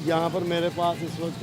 यहाँ पर मेरे पास इस वक्त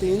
3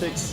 6.